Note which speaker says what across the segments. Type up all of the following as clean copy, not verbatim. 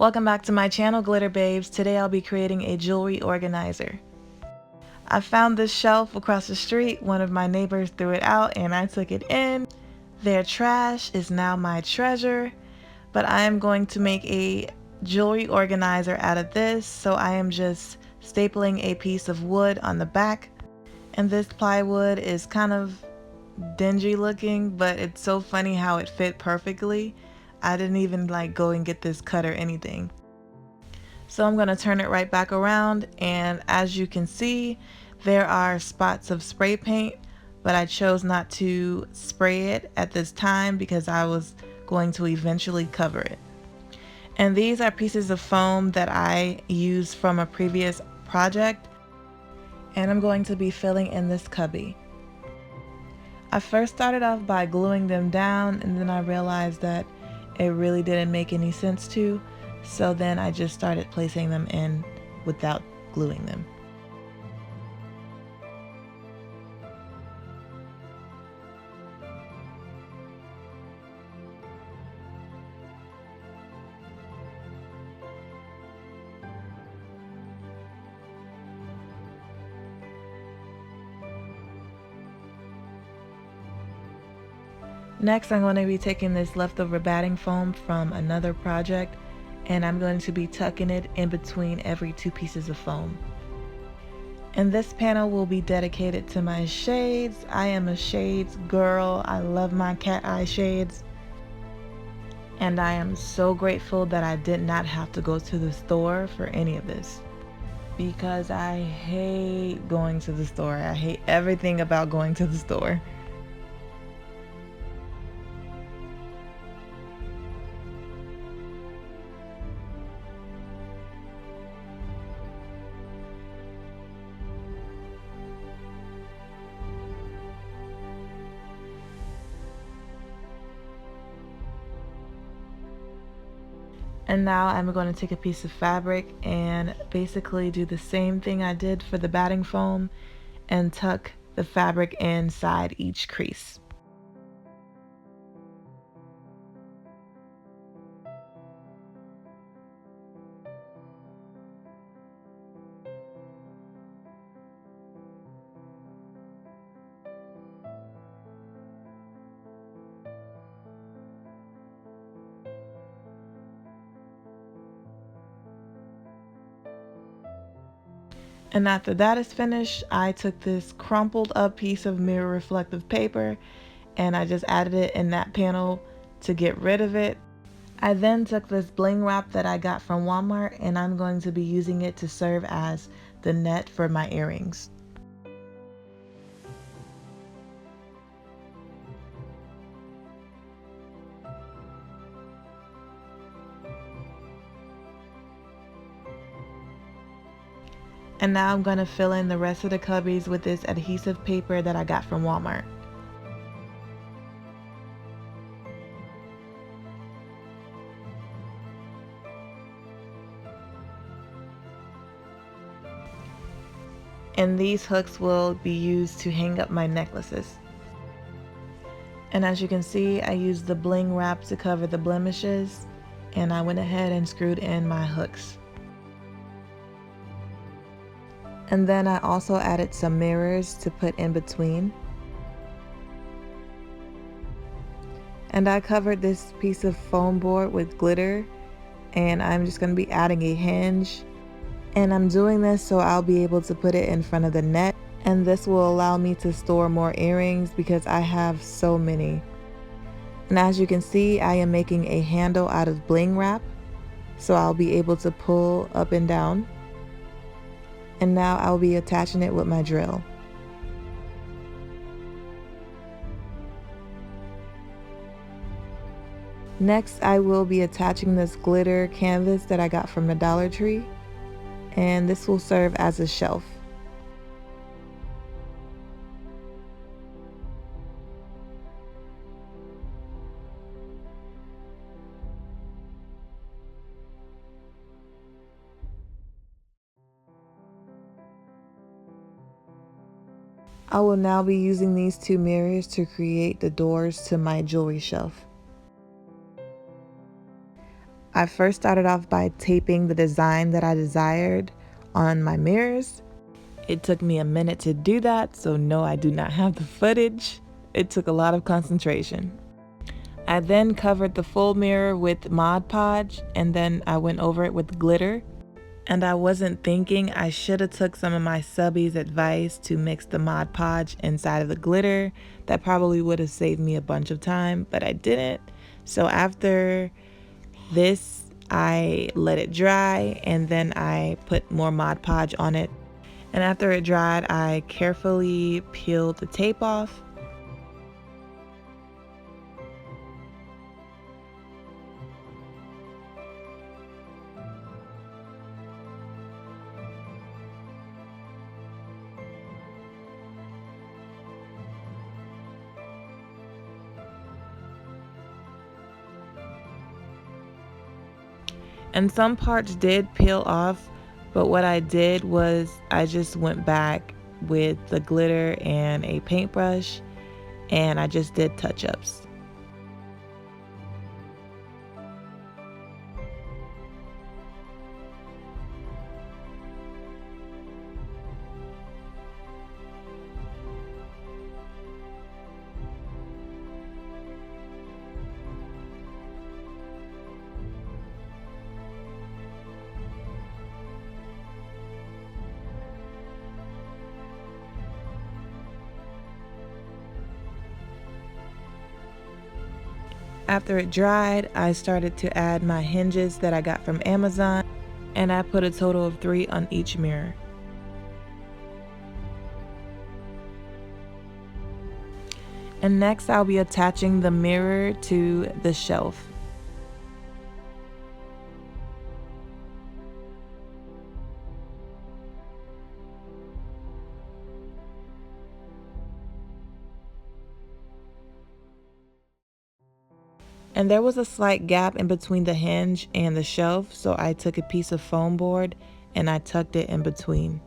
Speaker 1: Welcome back to my channel, Glitter Babes. Today I'll be creating a jewelry organizer. I found this shelf across the street. One of my neighbors threw it out and I took it in. Their trash is now my treasure, but I am going to make a jewelry organizer out of this. So I am just stapling a piece of wood on the back, and this plywood is kind of dingy looking, but it's so funny how it fit perfectly. I didn't even go and get this cut or anything. So I'm going to turn it right back around, and as you can see, there are spots of spray paint, but I chose not to spray it at this time because I was going to eventually cover it. And these are pieces of foam that I used from a previous project, and I'm going to be filling in this cubby. I first started off by gluing them down, and then I realized that it really didn't make any sense to, so then I just started placing them in without gluing them. Next, I'm going to be taking this leftover batting foam from another project, and I'm going to be tucking it in between every two pieces of foam. And this panel will be dedicated to my shades. I am a shades girl. I love my cat eye shades. And I am so grateful that I did not have to go to the store for any of this, because I hate going to the store. I hate everything about going to the store. And now I'm going to take a piece of fabric and basically do the same thing I did for the batting foam and tuck the fabric inside each crease. And after that is finished, I took this crumpled up piece of mirror reflective paper and I just added it in that panel to get rid of it. I then took this bling wrap that I got from Walmart, and I'm going to be using it to serve as the net for my earrings. And now I'm going to fill in the rest of the cubbies with this adhesive paper that I got from Walmart. And these hooks will be used to hang up my necklaces. And as you can see, I used the bling wrap to cover the blemishes, and I went ahead and screwed in my hooks. And then I also added some mirrors to put in between. And I covered this piece of foam board with glitter, and I'm just going to be adding a hinge. And I'm doing this so I'll be able to put it in front of the net, and this will allow me to store more earrings because I have so many. And as you can see, I am making a handle out of bling wrap, so I'll be able to pull up and down. And now I'll be attaching it with my drill. Next, I will be attaching this glitter canvas that I got from the Dollar Tree, and this will serve as a shelf. I will now be using these two mirrors to create the doors to my jewelry shelf. I first started off by taping the design that I desired on my mirrors. It took me a minute to do that, so no, I do not have the footage. It took a lot of concentration. I then covered the full mirror with Mod Podge, and then I went over it with glitter. And I wasn't thinking, I should have took some of my subby's advice to mix the Mod Podge inside of the glitter. That probably would have saved me a bunch of time, but I didn't. So after this, I let it dry, and then I put more Mod Podge on it. And after it dried, I carefully peeled the tape off. And some parts did peel off, but what I did was I just went back with the glitter and a paintbrush, and I just did touch-ups. After it dried, I started to add my hinges that I got from Amazon, and I put a total of 3 on each mirror. And next I'll be attaching the mirror to the shelf. And there was a slight gap in between the hinge and the shelf, so I took a piece of foam board and I tucked it in between.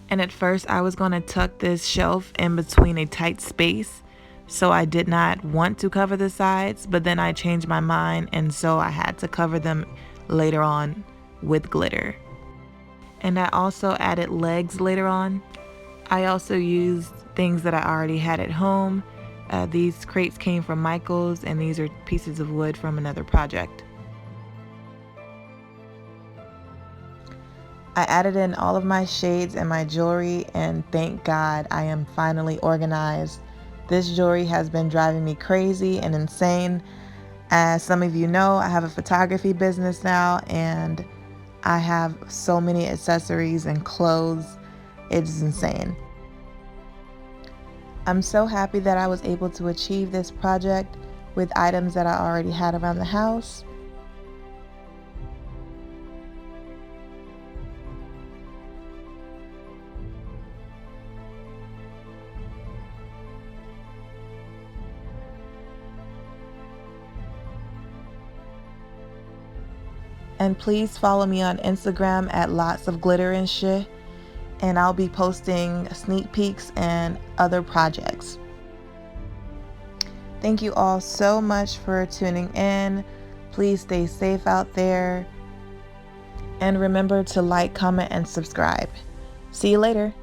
Speaker 1: And at first I was going to tuck this shelf in between a tight space, so I did not want to cover the sides, but then I changed my mind, and so I had to cover them later on with glitter. And I also added legs later on. I also used things that I already had at home. These crates came from Michael's, and these are pieces of wood from another project. I added in all of my shades and my jewelry, and thank God I am finally organized. This jewelry has been driving me crazy and insane. As some of you know, I have a photography business now, and I have so many accessories and clothes. It's insane. I'm so happy that I was able to achieve this project with items that I already had around the house. And please follow me on Instagram at lots of glitter and shit, and I'll be posting sneak peeks and other projects. Thank you all so much for tuning in. Please stay safe out there, and remember to like, comment, and subscribe. See you later.